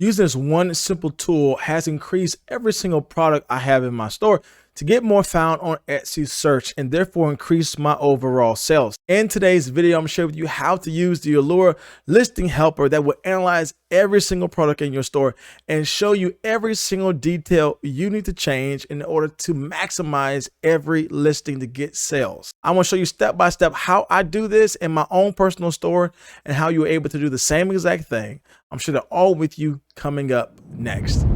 Using this one simple tool has increased every single product I have in my store to get more found on Etsy search and therefore increase my overall sales. In today's video, I'm going to share with you how to use the Alura Listing Helper that will analyze every single product in your store and show you every single detail you need to change in order to maximize every listing to get sales. I'm going to show you step by step how I do this in my own personal store and how you're able to do the same exact thing. I'm sure they're all with you coming up next.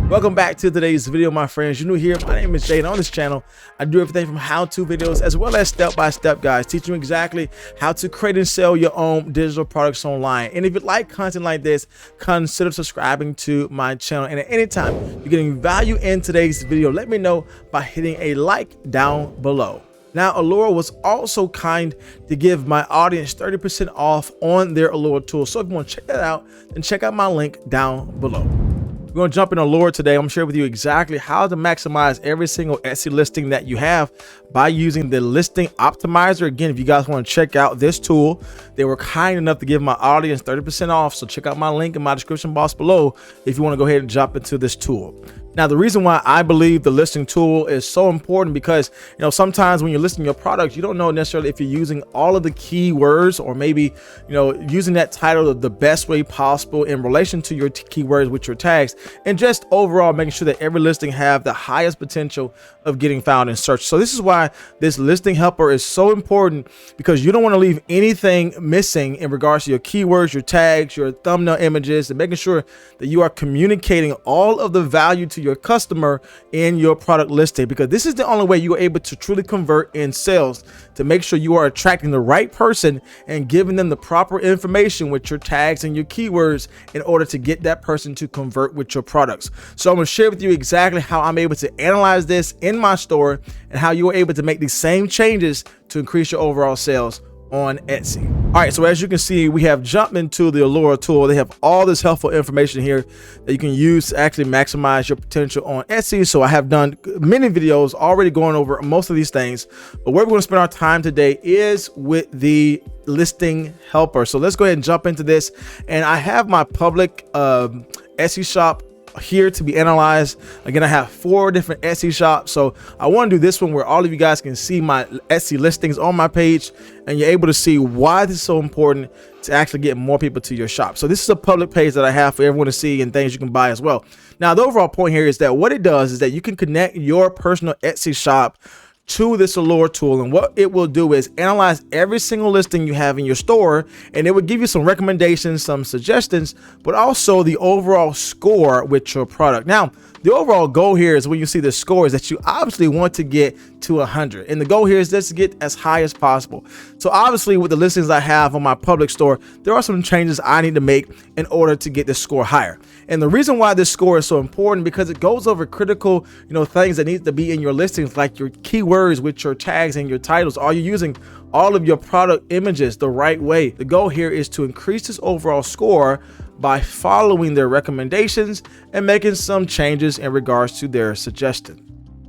Welcome back to today's video, my friends. You're new here, my name is Jay, and on this channel I do everything from how-to videos as well as step-by-step guides teaching you exactly how to create and sell your own digital products online. And if you like content like this, consider subscribing to my channel. And at any time you're getting value in today's video, let me know by hitting a like down below. Now, Alura was also kind to give my audience 30% off on their Alura tool. So if you want to check that out, then check out my link down below. We're going to jump in Alura today. I'm going to share with you exactly how to maximize every single Etsy listing that you have by using the listing optimizer. Again, if you guys want to check out this tool, they were kind enough to give my audience 30% off. So check out my link in my description box below if you want to go ahead and jump into this tool. Now, the reason why I believe the listing tool is so important because, sometimes when you're listing your products, you don't know necessarily if you're using all of the keywords or maybe, using that title the best way possible in relation to your keywords with your tags, and just overall making sure that every listing have the highest potential of getting found in search. So this is why this listing helper is so important, because you don't want to leave anything missing in regards to your keywords, your tags, your thumbnail images, and making sure that you are communicating all of the value to your customer in your product listing, because this is the only way you are able to truly convert in sales, to make sure you are attracting the right person and giving them the proper information with your tags and your keywords in order to get that person to convert with your products. So I'm going to share with you exactly how I'm able to analyze this in my store and how you are able to make these same changes to increase your overall sales on Etsy. All right, so as you can see, we have jumped into the Alura tool. They have all this helpful information here that you can use to actually maximize your potential on Etsy. So I have done many videos already going over most of these things, but where we're going to spend our time today is with the listing helper. So let's go ahead and jump into this. And I have my public Etsy shop here to be analyzed. Again, I have 4 different Etsy shops, so I want to do this one where all of you guys can see my Etsy listings on my page and you're able to see why this is so important to actually get more people to your shop. So this is a public page that I have for everyone to see and things you can buy as well. Now, the overall point here is that what it does is that you can connect your personal Etsy shop to this Alura tool, and what it will do is analyze every single listing you have in your store, and it will give you some recommendations, some suggestions, but also the overall score with your product. Now, the overall goal here is when you see the score is that you obviously want to get to 100, and the goal here is just to get as high as possible. So obviously with the listings I have on my public store, there are some changes I need to make in order to get the score higher. And the reason why this score is so important, because it goes over critical, things that need to be in your listings, like your keywords with your tags and your titles. Are you using all of your product images the right way? The goal here is to increase this overall score by following their recommendations and making some changes in regards to their suggestion.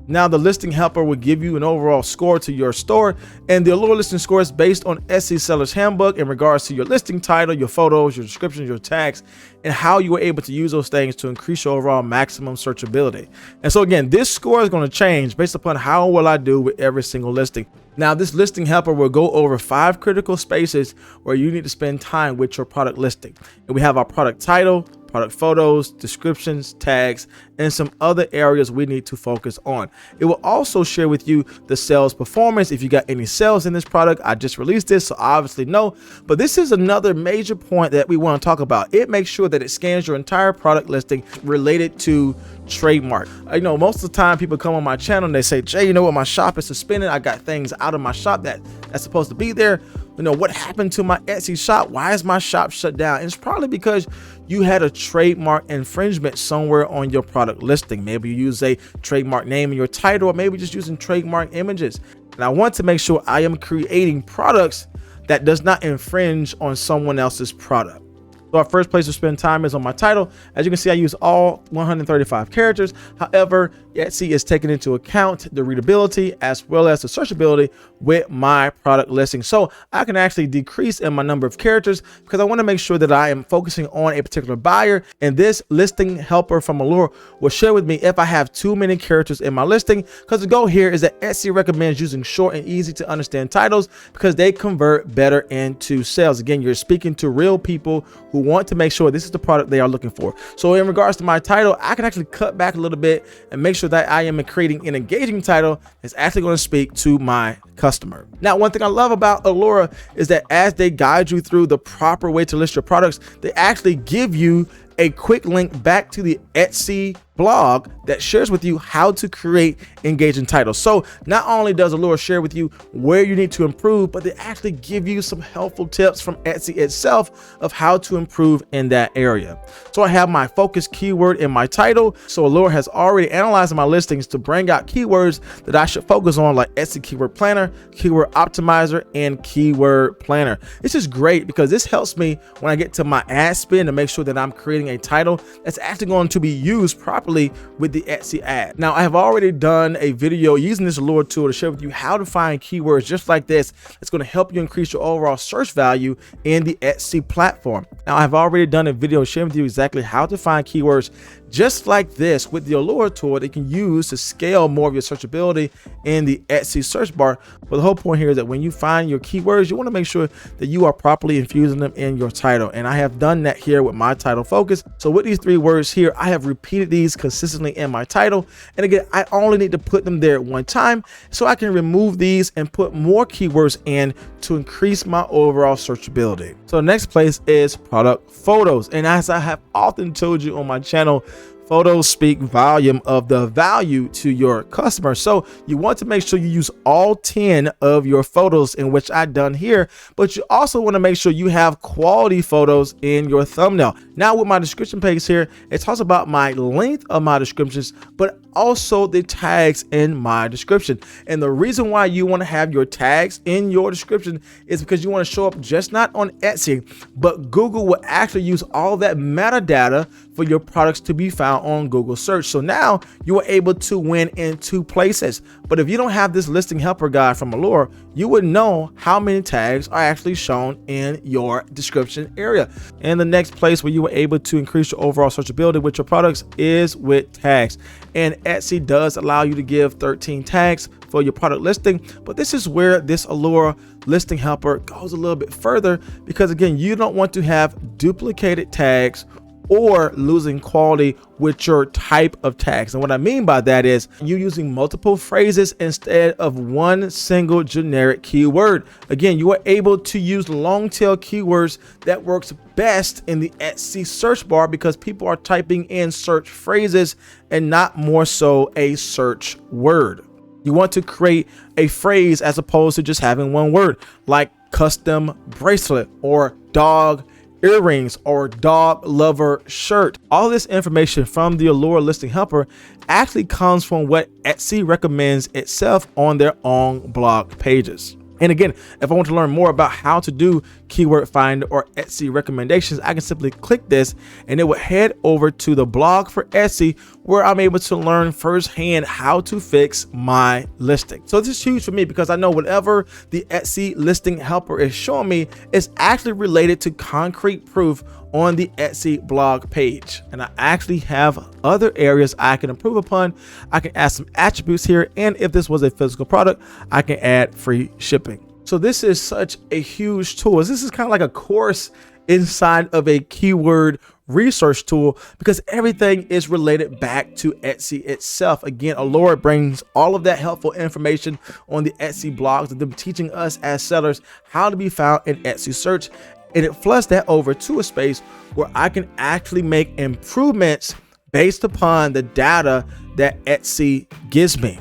Now, the listing helper will give you an overall score to your store, and the Alura listing score is based on Etsy Seller's Handbook in regards to your listing title, your photos, your descriptions, your tags, and how you are able to use those things to increase your overall maximum searchability. And so again, this score is going to change based upon how well I do with every single listing. Now, this listing helper will go over 5 critical spaces where you need to spend time with your product listing. And we have our product title, product photos, descriptions, tags, and some other areas we need to focus on. It will also share with you the sales performance. If you got any sales in this product, I just released this, so obviously no, but this is another major point that we want to talk about. It makes sure that it scans your entire product listing related to trademark. Most of the time people come on my channel and they say, Jay, what, my shop is suspended. I got things out of my shop that's supposed to be there. What happened to my Etsy shop? Why is my shop shut down? And it's probably because you had a trademark infringement somewhere on your product listing. Maybe you use a trademark name in your title, or maybe just using trademark images. And I want to make sure I am creating products that does not infringe on someone else's product. So our first place to spend time is on my title. As you can see, I use all 135 characters. However, Etsy is taking into account the readability as well as the searchability with my product listing. So I can actually decrease in my number of characters because I want to make sure that I am focusing on a particular buyer. And this listing helper from Alura will share with me if I have too many characters in my listing, because the goal here is that Etsy recommends using short and easy to understand titles because they convert better into sales. Again, you're speaking to real people who want to make sure this is the product they are looking for. So in regards to my title, I can actually cut back a little bit and make sure that I am creating an engaging title that's actually going to speak to my customer. Now, one thing I love about Alura is that as they guide you through the proper way to list your products, they actually give you a quick link back to the Etsy blog that shares with you how to create engaging titles. So not only does Alura share with you where you need to improve, but they actually give you some helpful tips from Etsy itself of how to improve in that area. So I have my focus keyword in my title. So Alura has already analyzed my listings to bring out keywords that I should focus on, like Etsy Keyword Planner, Keyword Optimizer, and Keyword Planner. This is great because this helps me when I get to my ad spend to make sure that I'm creating a title that's actually going to be used properly with the Etsy ad. Now, I have already done a video using this Alura tool to share with you how to find keywords just like this. It's going to help you increase your overall search value in the Etsy platform. Now, I've already done a video sharing with you exactly how to find keywords just like this with the Alura tool that you can use to scale more of your searchability in the Etsy search bar. But the whole point here is that when you find your keywords, you want to make sure that you are properly infusing them in your title. And I have done that here with my title focus. So with these 3 words here, I have repeated these consistently in my title. And again, I only need to put them there one time so I can remove these and put more keywords in to increase my overall searchability. So the next place is product photos. And as I have often told you on my channel, photos speak volume of the value to your customer. So you want to make sure you use all 10 of your photos, in which I've done here, but you also want to make sure you have quality photos in your thumbnail. Now with my description page here, it talks about my length of my descriptions, but also the tags in my description. And the reason why you want to have your tags in your description is because you want to show up just not on Etsy, but Google will actually use all that metadata for your products to be found on Google search. So now you are able to win in 2 places. But if you don't have this listing helper guide from Alura, you would know how many tags are actually shown in your description area. And the next place where you were able to increase your overall searchability with your products is with tags. And Etsy does allow you to give 13 tags for your product listing, but this is where this Alura listing helper goes a little bit further, because again, you don't want to have duplicated tags or losing quality with your type of tags. And what I mean by that is you using multiple phrases instead of one single generic keyword. Again, you are able to use long tail keywords that works best in the Etsy search bar because people are typing in search phrases and not more so a search word. You want to create a phrase as opposed to just having one word, like custom bracelet or dog earrings or dog lover shirt. All this information from the Alura Listing Helper actually comes from what Etsy recommends itself on their own blog pages. And again, if I want to learn more about how to do keyword finder or Etsy recommendations, I can simply click this and it will head over to the blog for Etsy, where I'm able to learn firsthand how to fix my listing. So this is huge for me because I know whatever the Etsy listing helper is showing me is actually related to concrete proof on the Etsy blog page. And I actually have other areas I can improve upon. I can add some attributes here. And if this was a physical product, I can add free shipping. So this is such a huge tool. This is kind of like a course inside of a keyword research tool because everything is related back to Etsy itself. Again, Alura brings all of that helpful information on the Etsy blogs of them teaching us as sellers how to be found in Etsy search. And it flushed that over to a space where I can actually make improvements based upon the data that Etsy gives me.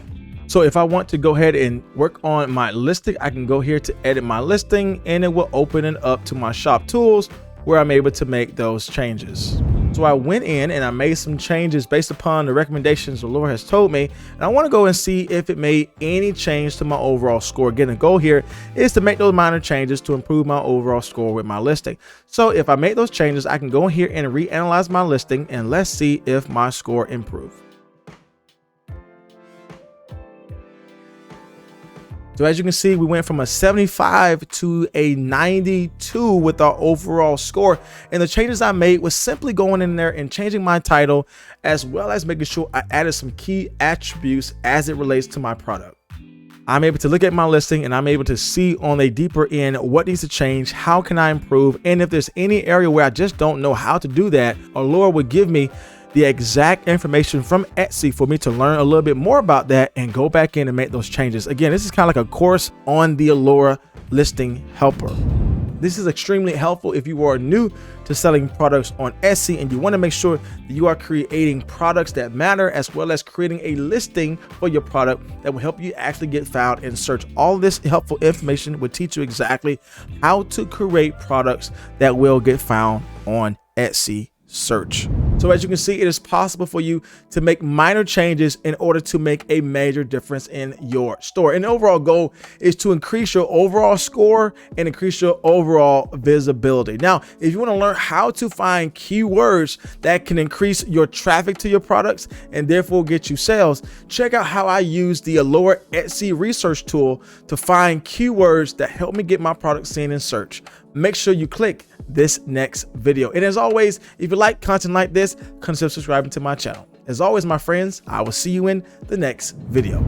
So if I want to go ahead and work on my listing, I can go here to edit my listing and it will open it up to my shop tools where I'm able to make those changes. So I went in and I made some changes based upon the recommendations Alura has told me. And I want to go and see if it made any change to my overall score. Again, the goal here is to make those minor changes to improve my overall score with my listing. So if I make those changes, I can go in here and reanalyze my listing, and let's see if my score improved. So as you can see, we went from a 75 to a 92 with our overall score. And the changes I made was simply going in there and changing my title, as well as making sure I added some key attributes as it relates to my product. I'm able to look at my listing and I'm able to see on a deeper end what needs to change, how can I improve, and if there's any area where I just don't know how to do that, Alura would give me the exact information from Etsy for me to learn a little bit more about that and go back in and make those changes. Again, this is kind of like a course on the Alura Listing Helper. This is extremely helpful if you are new to selling products on Etsy and you want to make sure that you are creating products that matter, as well as creating a listing for your product that will help you actually get found in search. All this helpful information will teach you exactly how to create products that will get found on Etsy search. So as you can see, it is possible for you to make minor changes in order to make a major difference in your store. And the overall goal is to increase your overall score and increase your overall visibility. Now, if you want to learn how to find keywords that can increase your traffic to your products and therefore get you sales, check out how I use the Alura Etsy research tool to find keywords that help me get my product seen in search. Make sure you click this next video. And as always, if you like content like this, consider subscribing to my channel. As always, my friends, I will see you in the next video.